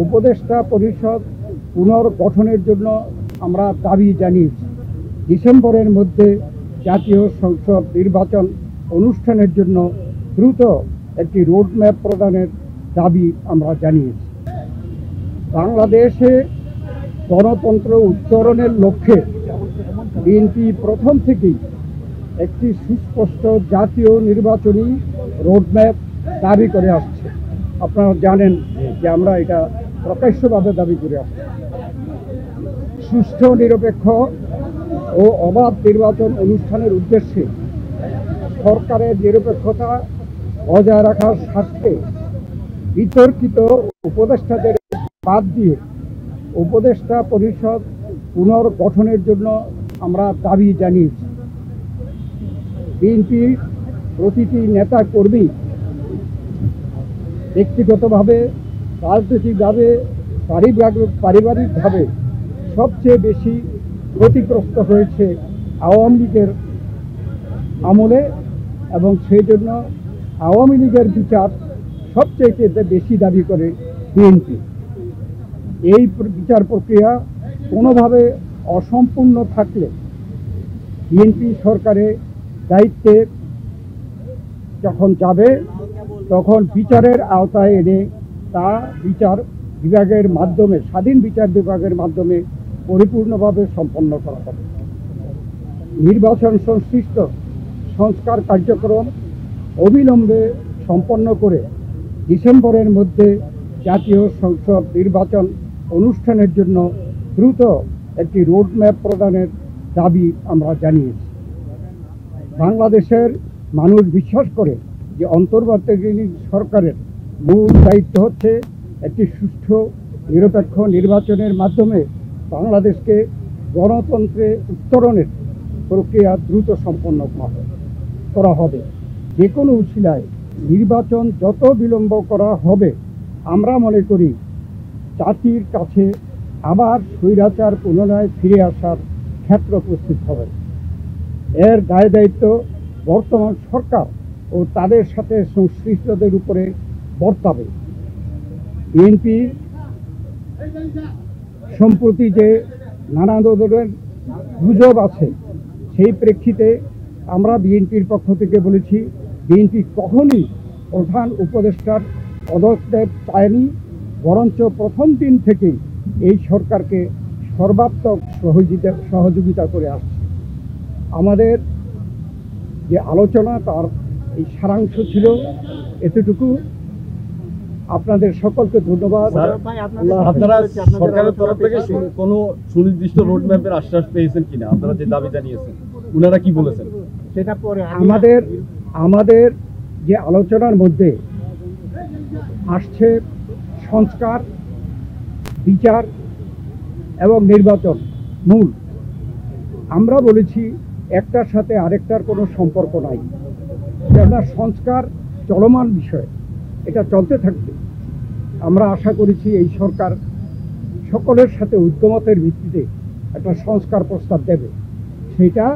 উপদেষ্টা পরিষদ পুনর্গঠনের জন্য আমরা দাবি জানিয়েছি। ডিসেম্বরের মধ্যে জাতীয় সংসদ নির্বাচন অনুষ্ঠানের জন্য দ্রুত একটি রোডম্যাপ প্রদানের দাবি আমরা জানিয়েছি। বাংলাদেশে গণতন্ত্র উত্তরণের লক্ষ্যে বিএনপি প্রথম থেকেই একটি সুস্পষ্ট জাতীয় নির্বাচনী রোডম্যাপ দাবি করে আসছে। আপনারা জানেন যে আমরা এটা প্রকাশ্যভাবে দাবি করে আসছি। সুষ্ঠু, নিরপেক্ষ ও অবাধ নির্বাচন অনুষ্ঠানের উদ্দেশ্যে সরকারের নিরপেক্ষতা বজায় রাখার স্বার্থে বিতর্কিত উপদেষ্টাদের বাদ দিয়ে উপদেষ্টা পরিষদ পুনর্গঠনের জন্য আমরা দাবি জানিয়েছি। বিএনপির প্রতিটি নেতা কর্মী ব্যক্তিগতভাবে, রাজনৈতিকভাবে, পারিবারিকভাবে সবচেয়ে বেশি ক্ষতিগ্রস্ত হয়েছে আওয়ামী লীগের আমলে, এবং সেই জন্য আওয়ামী লীগের বিচার সবচেয়ে বেশি দাবি করে বিএনপি। এই বিচার প্রক্রিয়া কোনোভাবে অসম্পূর্ণ থাকলে বিএনপি সরকারের দায়িত্বে যখন যাবে তখন বিচারের আওতায় এনে তা বিচার বিভাগের মাধ্যমে, স্বাধীন বিচার বিভাগের মাধ্যমে পরিপূর্ণভাবে সম্পন্ন করা হবে। নির্বাচন সংশ্লিষ্ট সংস্কার কার্যক্রম অবিলম্বে সম্পন্ন করে ডিসেম্বরের মধ্যে জাতীয় সংসদ নির্বাচন অনুষ্ঠানের জন্য দ্রুত একটি রোডম্যাপ প্রদানের দাবি আমরা জানিয়েছি। বাংলাদেশের মানুষ বিশ্বাস করে যে অন্তর্বর্তীকালীন সরকারের মূল দায়িত্ব হচ্ছে একটি সুষ্ঠু, নিরপেক্ষ নির্বাচনের মাধ্যমে বাংলাদেশকে গণতন্ত্রে উত্তরণের প্রক্রিয়া দ্রুত সম্পন্ন করা হবে। যে কোনো উছিলায় নির্বাচন যত বিলম্ব করা হবে, আমরা মনে করি জাতির কাছে আবার স্বৈরাচার পুনরায় ফিরে আসার ক্ষেত্র প্রস্তুত হবে। এর দায় দায়িত্ব বর্তমান সরকার ও তাদের সাথে সংশ্লিষ্টদের উপরে বর্তাবে। বিএনপি সম্প্রতি যে নানা ধরনের গুজব আছে, সেই প্রেক্ষিতে আমরা বিএনপির পক্ষ থেকে বলেছি, বিএনপি কখনই প্রধান উপদেষ্টার পদত্যাগ চায়নি, বরঞ্চ প্রথম দিন থেকেই এই সরকারকে সর্বাত্মক সহযোগিতা করে আসছে। আমাদের যে আলোচনা, তার এই সারাংশ ছিল এতটুকু। আপনাদের সকলকে ধন্যবাদ। আপনারা সরকারের তরফ থেকে কোনো সুনির্দিষ্ট রোডম্যাপের আশ্বাস পেয়েছেন কিনা? আপনারা যে দাবি জানিয়েছেন, ওনারা কি বলেছেন সেটা পরে? আমাদের যে আলোচনার মধ্যে আসছে সংস্কার, বিচার এবং নির্বাচন মূল। আমরা বলেছি একটার সাথে আরেকটার কোনো সম্পর্ক নাই। কেননা সংস্কার চলমান বিষয়, এটা চলতে থাকবে। আমরা আশা করেছি এই সরকার সকলের সাথে ঐক্যমতের ভিত্তিতে একটা সংস্কার প্রস্তাব দেবে, সেটা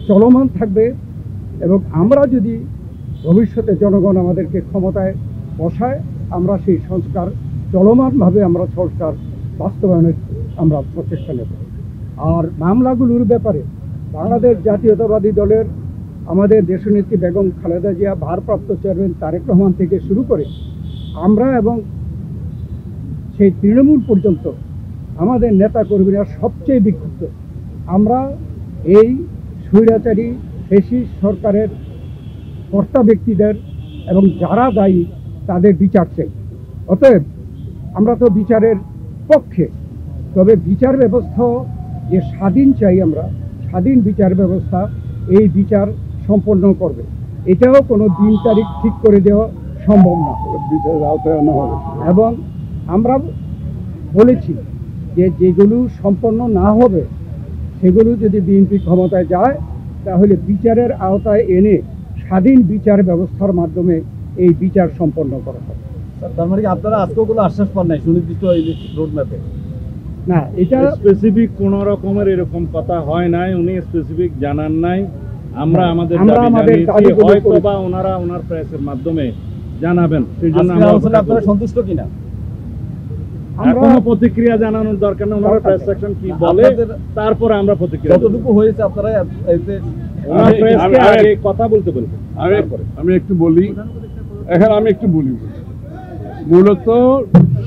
চলমান থাকবে। এবং আমরা যদি ভবিষ্যতে জনগণ আমাদেরকে ক্ষমতায় বসায়, আমরা সেই সংস্কার চলমানভাবে আমরা সংস্কার বাস্তবায়নের আমরা প্রচেষ্টা নেব। আর মামলাগুলোর ব্যাপারে বাংলাদেশ জাতীয়তাবাদী দলের আমাদের দেশনেত্রী বেগম খালেদা জিয়া, ভারপ্রাপ্ত চেয়ারম্যান তারেক রহমান থেকে শুরু করে আমরা এবং সেই তৃণমূল পর্যন্ত আমাদের নেতা কর্মীরা সবচেয়ে বিক্ষুব্ধ। আমরা এই স্বৈরাচারী ফ্যাসিস্ট সরকারের কর্তা ব্যক্তিদের এবং যারা দায়ী তাদের বিচার চাই। অতএব আমরা তো বিচারের পক্ষে, তবে বিচার ব্যবস্থা যে স্বাধীন চাই, আমরা স্বাধীন বিচার ব্যবস্থা এই বিচার সম্পন্ন করবে। এটাও কোনো দিন তারিখ ঠিক করে দেওয়া সম্ভব না, বিচারের আওতায় আনা হবে। এবং আমরা বলেছি যে যেগুলো সম্পন্ন না হবে সেগুলো যদি বিএনপি ক্ষমতায় যায়, তাহলে বিচারের আওতায় এনে স্বাধীন বিচার ব্যবস্থার মাধ্যমে এই বিচার সম্পন্ন করা হবে। তার মানে আপনারা আজকেও কোনো আশ্বাস পান নাই সুনির্দিষ্ট এই রোডম্যাপে? না, এটা স্পেসিফিক কোন রকমের এরকম কথা হয় নাই, উনি স্পেসিফিক জানান নাই। আমরা আমাদের হয়তো বা ওনারা ওনার প্রেসের মাধ্যমে জানাবেন, সেই জন্য আপনারা সন্তুষ্ট কিনা? আমরা কোনো প্রতিক্রিয়া জানানোর দরকার নেই, ওনারা প্রেস সেকশন কি বলে আপনাদের- তারপরে আমরা প্রতিক্রিয়া দেব। যতটুকু হয়েছে আপনারা এতে ওনারা প্রেসকে আমি- আগে কথা বলতে বলবেন। আমি একটু বলি, এখন আমি একটু বলি, মূলত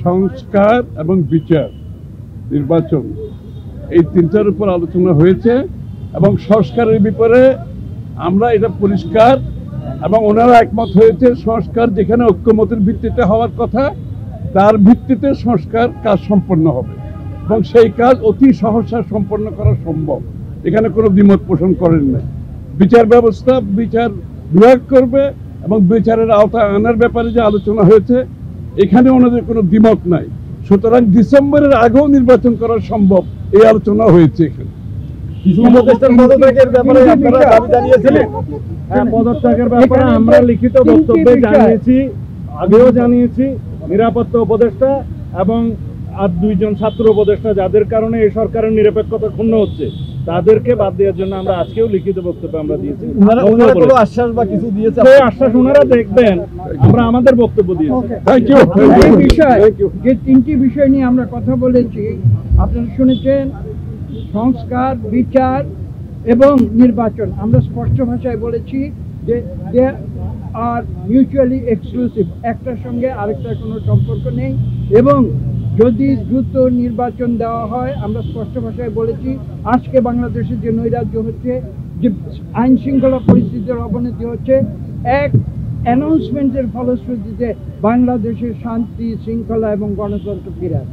সংস্কার এবং বিচার, নির্বাচন, এই তিনটার উপর আলোচনা হয়েছে এবং সংস্কারের ব্যাপারে আমরা এটা পরিষ্কার এবং ওনারা একমত হয়েছে সংস্কার যেখানে ঐক্যমতের ভিত্তিতে হওয়ার কথা তার ভিত্তিতে সংস্কার কাজ সম্পন্ন হবে এবং সেই কাজ অতি সহসা সম্পন্ন করা সম্ভব, এখানে কোনো দ্বিমত পোষণ করেন না। বিচার ব্যবস্থা বিচার বিভাগ করবে এবং বিচারের আওতায় আনার ব্যাপারে যে আলোচনা হয়েছে এখানে ওনাদের কোনো দ্বিমত নাই, সুতরাং ডিসেম্বরের আগেও নির্বাচন করা সম্ভব এই আলোচনা হয়েছে এখানে। কিছু উপদেষ্টার পদত্যাগের ব্যাপারে আপনারা দাবি জানিয়েছিলেন। হ্যাঁ, পদত্যাগের ব্যাপারে এখানে আমরা তো লিখিত তিনটি বক্তব্যে বিষয়। জানিয়েছি, আগেও জানিয়েছি। নিরাপত্তা উপদেষ্টা এবং আর দুইজন ছাত্র উপদেষ্টা যাদের কারণে এই সরকারের নিরপেক্ষতা ক্ষুণ্ণ হচ্ছে তাদেরকে বাদ দেওয়ার জন্য আমরা আজকেও লিখিত বক্তব্য আমরা দিয়েছি। ওনারা কোনো আশ্বাস বা কিছু দিয়েছে? সেই আশ্বাস ওনারা দেখবেন, আমরা আমাদের বক্তব্য দিয়েছি। ওকে। Thank you. এই বিষয় যে তিনটি বিষয় নিয়ে আমরা কথা বলেছি, আপনারা শুনেছেন, সংস্কার, বিচার এবং নির্বাচন। আমরা স্পষ্ট ভাষায় বলেছি যে দে আর মিউচুয়ালি এক্সক্লুসিভ, একটার সঙ্গে আরেকটার কোনো সম্পর্ক নেই এবং যদি দ্রুত নির্বাচন দেওয়া হয়, আমরা স্পষ্ট ভাষায় বলেছি আজকে বাংলাদেশে যে নৈরাজ্য হচ্ছে, যে আইন শৃঙ্খলা পরিস্থিতির অবনতি হচ্ছে, এক অ্যানাউন্সমেন্টের ফলশ্রুতিতে বাংলাদেশের শান্তি শৃঙ্খলা এবং গণতন্ত্র ফিরে আসে।